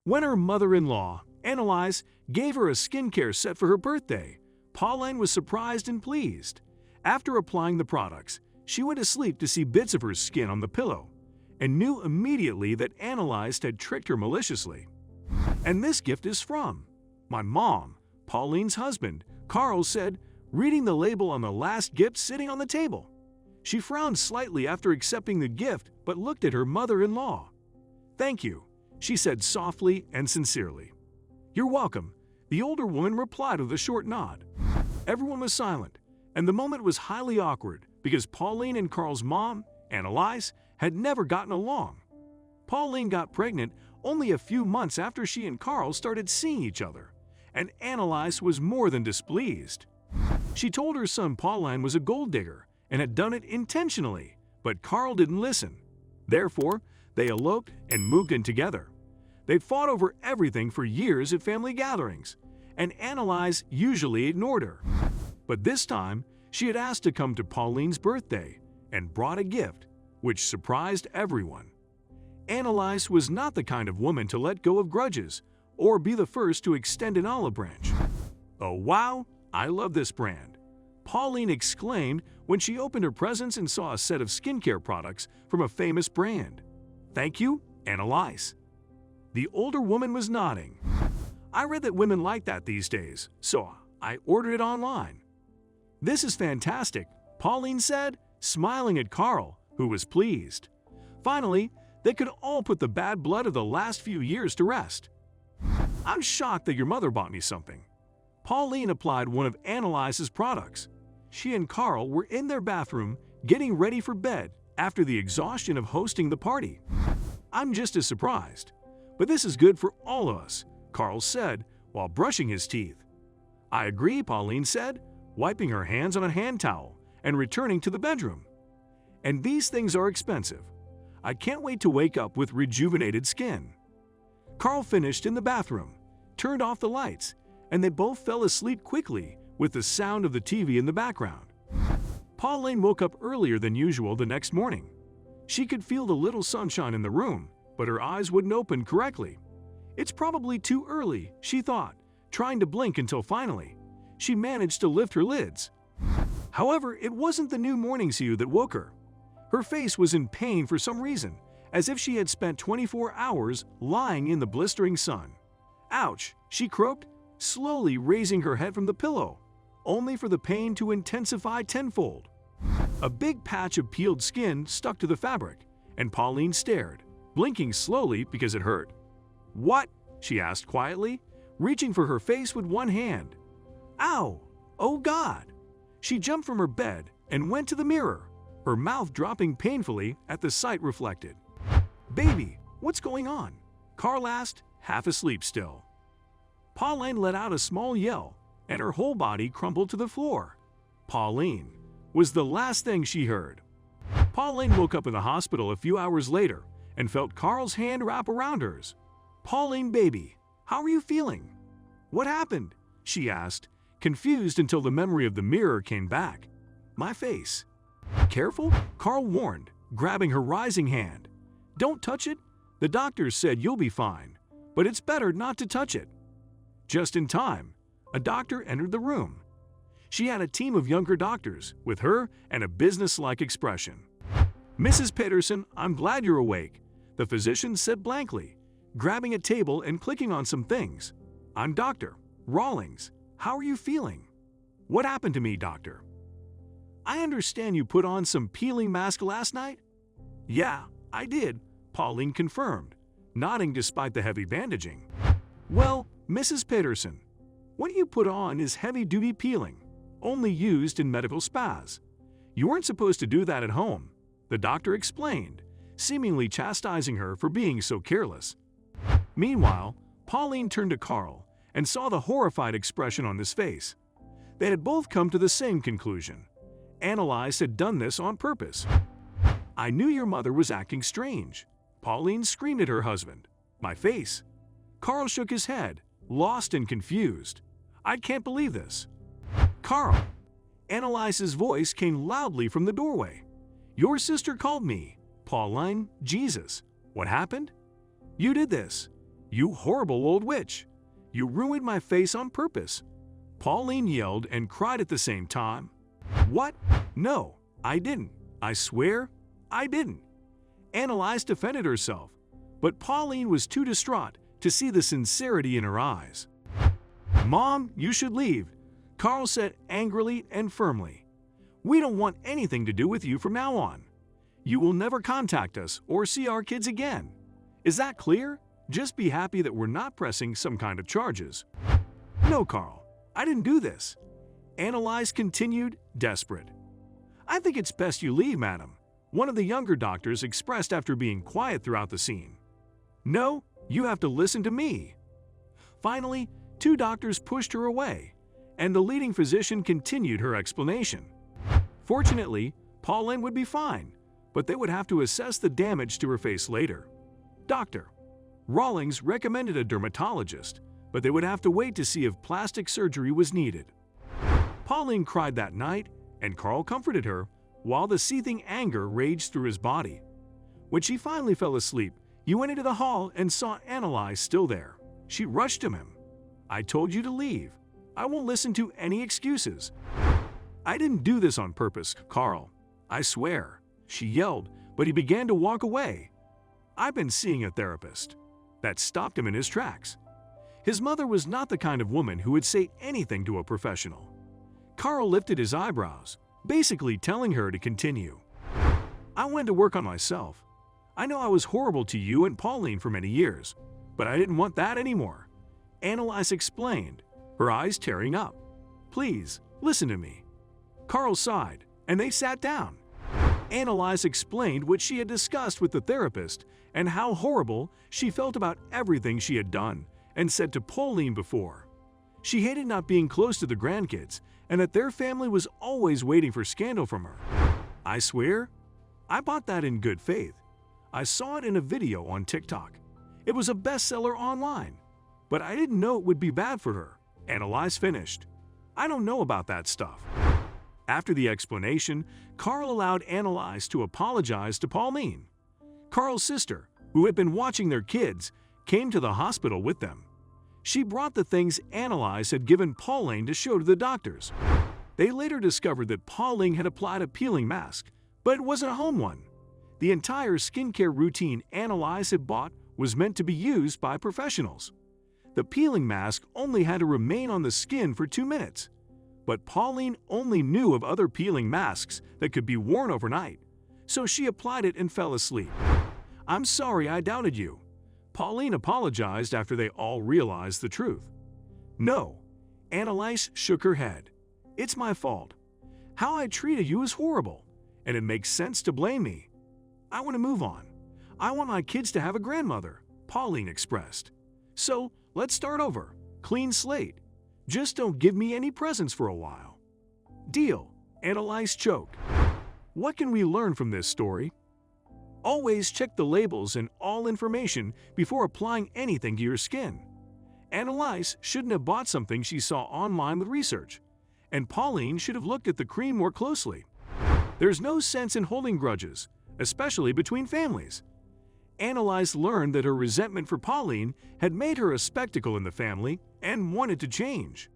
When her mother-in-law, Annalise, gave her a skincare set for her birthday, Pauline was surprised and pleased. After applying the products, she went to sleep to see bits of her skin on the pillow and knew immediately that Annalise had tricked her maliciously. "And this gift is from my mom," Pauline's husband, Carl, said, reading the label on the last gift sitting on the table. She frowned slightly after accepting the gift but looked at her mother-in-law. "Thank you," she said softly and sincerely. "You're welcome," the older woman replied with a short nod. Everyone was silent, and the moment was highly awkward because Pauline and Carl's mom, Annalise, had never gotten along. Pauline got pregnant only a few months after she and Carl started seeing each other, and Annalise was more than displeased. She told her son Pauline was a gold digger and had done it intentionally, but Carl didn't listen. Therefore, they eloped and moved in together. They'd fought over everything for years at family gatherings, and Annalise usually ignored her. But this time, she had asked to come to Pauline's birthday and brought a gift, which surprised everyone. Annalise was not the kind of woman to let go of grudges or be the first to extend an olive branch. "Oh wow, I love this brand," Pauline exclaimed when she opened her presents and saw a set of skincare products from a famous brand. "Thank you, Annalise." The older woman was nodding. "I read that women like that these days, so I ordered it online." "This is fantastic," Pauline said, smiling at Carl, who was pleased. Finally, they could all put the bad blood of the last few years to rest. "I'm shocked that your mother bought me something." Pauline applied one of Annalise's products. She and Carl were in their bathroom getting ready for bed after the exhaustion of hosting the party. "I'm just as surprised, but this is good for all of us," Carl said while brushing his teeth. "I agree," Pauline said, wiping her hands on a hand towel and returning to the bedroom. "And these things are expensive. I can't wait to wake up with rejuvenated skin." Carl finished in the bathroom, turned off the lights, and they both fell asleep quickly with the sound of the TV in the background. Pauline woke up earlier than usual the next morning. She could feel the little sunshine in the room, but her eyes wouldn't open correctly. "It's probably too early," she thought, trying to blink until finally she managed to lift her lids. However, it wasn't the new morning dew that woke her. Her face was in pain for some reason, as if she had spent 24 hours lying in the blistering sun. "Ouch," she croaked, slowly raising her head from the pillow, only for the pain to intensify tenfold. A big patch of peeled skin stuck to the fabric, and Pauline stared, blinking slowly because it hurt. "What?" she asked quietly, reaching for her face with one hand. "Ow! Oh God!" She jumped from her bed and went to the mirror, her mouth dropping painfully at the sight reflected. "Baby, what's going on?" Carl asked, half asleep still. Pauline let out a small yell, and her whole body crumpled to the floor. "Pauline" was the last thing she heard. Pauline woke up in the hospital a few hours later and felt Carl's hand wrap around hers. "Pauline, baby, how are you feeling?" "What happened?" she asked, confused until the memory of the mirror came back. "My face." "Careful," Carl warned, grabbing her rising hand. "Don't touch it. The doctors said you'll be fine, but it's better not to touch it." Just in time, a doctor entered the room. She had a team of younger doctors with her and a businesslike expression. "Mrs. Peterson, I'm glad you're awake," the physician said blankly, grabbing a table and clicking on some things. "I'm Dr. Rawlings. How are you feeling?" "What happened to me, doctor?" "I understand you put on some peeling mask last night?" "Yeah, I did," Pauline confirmed, nodding despite the heavy bandaging. "Well, Mrs. Peterson, what you put on is heavy-duty peeling, only used in medical spas. You weren't supposed to do that at home," the doctor explained, seemingly chastising her for being so careless. Meanwhile, Pauline turned to Carl and saw the horrified expression on his face. They had both come to the same conclusion. Annalise had done this on purpose. "I knew your mother was acting strange," Pauline screamed at her husband. "My face." Carl shook his head, lost and confused. "I can't believe this." "Carl!" Annalise's voice came loudly from the doorway. "Your sister called me, Pauline, Jesus. What happened?" "You did this." "You horrible old witch! You ruined my face on purpose!" Pauline yelled and cried at the same time. "What? No, I didn't. I swear, I didn't." Annalise defended herself, but Pauline was too distraught to see the sincerity in her eyes. "Mom, you should leave," Carl said angrily and firmly. "We don't want anything to do with you from now on. You will never contact us or see our kids again. Is that clear? Just be happy that we're not pressing some kind of charges." "No, Carl, I didn't do this," Annalise continued, desperate. "I think it's best you leave, madam," one of the younger doctors expressed after being quiet throughout the scene. "No, you have to listen to me." Finally, two doctors pushed her away, and the leading physician continued her explanation. Fortunately, Pauline would be fine, but they would have to assess the damage to her face later. Dr. Rawlings recommended a dermatologist, but they would have to wait to see if plastic surgery was needed. Pauline cried that night, and Carl comforted her, while the seething anger raged through his body. When she finally fell asleep, he went into the hall and saw Annalise still there. She rushed to him. "I told you to leave. I won't listen to any excuses." "I didn't do this on purpose, Carl. I swear," she yelled, but he began to walk away. "I've been seeing a therapist." That stopped him in his tracks. His mother was not the kind of woman who would say anything to a professional. Carl lifted his eyebrows, basically telling her to continue. "I went to work on myself. I know I was horrible to you and Pauline for many years, but I didn't want that anymore," Annalise explained, her eyes tearing up. "Please, listen to me." Carl sighed, and they sat down. Annalise explained what she had discussed with the therapist and how horrible she felt about everything she had done and said to Pauline before. She hated not being close to the grandkids and that their family was always waiting for scandal from her. "I swear, I bought that in good faith. I saw it in a video on TikTok. It was a bestseller online, but I didn't know it would be bad for her," Annalise finished. "I don't know about that stuff." After the explanation, Carl allowed Annalise to apologize to Pauline. Carl's sister, who had been watching their kids, came to the hospital with them. She brought the things Annalise had given Pauline to show to the doctors. They later discovered that Pauline had applied a peeling mask, but it wasn't a home one. The entire skincare routine Annalise had bought was meant to be used by professionals. The peeling mask only had to remain on the skin for 2 minutes. But Pauline only knew of other peeling masks that could be worn overnight, so she applied it and fell asleep. "I'm sorry I doubted you," Pauline apologized after they all realized the truth. "No," Annalise shook her head. "It's my fault. How I treated you is horrible, and it makes sense to blame me. I want to move on. I want my kids to have a grandmother," Pauline expressed. "So let's start over, clean slate. Just don't give me any presents for a while." "Deal," Annalise choked. What can we learn from this story? Always check the labels and all information before applying anything to your skin. Annalise shouldn't have bought something she saw online with research, and Pauline should have looked at the cream more closely. There's no sense in holding grudges, especially between families. Annalise learned that her resentment for Pauline had made her a spectacle in the family and wanted to change.